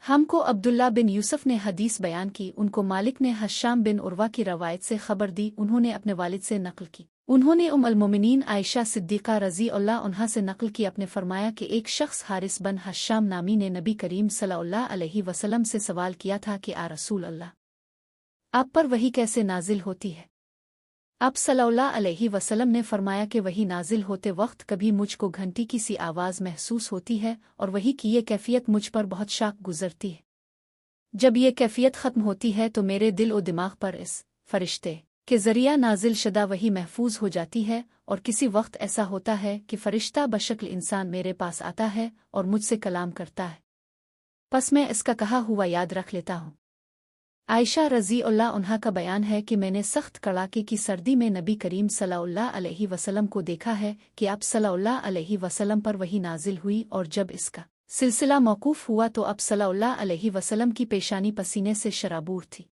हमको अब्दुल्ला बिन यूसुफ ने हदीस बयान की, उनको मालिक ने हश्शाम बिन उर्वा की रवायत से खबर दी, उन्होंने अपने वालिद से नकल की। उन्होंने अल मोमिनीन आयशा सिद्दीक़ा रज़ी अल्लाह अन्हा से नकल की, अपने फरमाया कि एक शख्स हारिस बन हश्शाम नामी ने नबी करीम सल्लल्लाहु अलैहि वसल्लम से सवाल किया था कि आ रसूल अल्लाह, आप पर वही कैसे नाजिल होती है? आप सल्लल्लाहु अलैहि वसल्लम ने फरमाया कि वही नाजिल होते वक्त कभी मुझको घंटी की सी आवाज़ महसूस होती है और वही की ये कैफियत मुझ पर बहुत शाक गुजरती है। जब ये कैफियत ख़त्म होती है तो मेरे दिल और दिमाग पर इस फरिश्ते के ज़रिया नाजिल शदा वही महफूज हो जाती है, और किसी वक्त ऐसा होता है कि फरिश्ता बशक्ल इंसान मेरे पास आता है और मुझसे कलाम करता है, बस मैं इसका कहा हुआ याद रख लेता हूँ। आयशा रज़ी अल्लाह अन्हा का बयान है कि मैंने सख्त कड़ाके की सर्दी में नबी करीम सल्लल्लाहु अलैहि वसल्लम को देखा है कि आप सल्लल्लाहु अलैहि वसल्लम पर वही नाजिल हुई, और जब इसका सिलसिला मौकूफ़ हुआ तो आप सल्लल्लाहु अलैहि वसल्लम की पेशानी पसीने से शराबूर थी।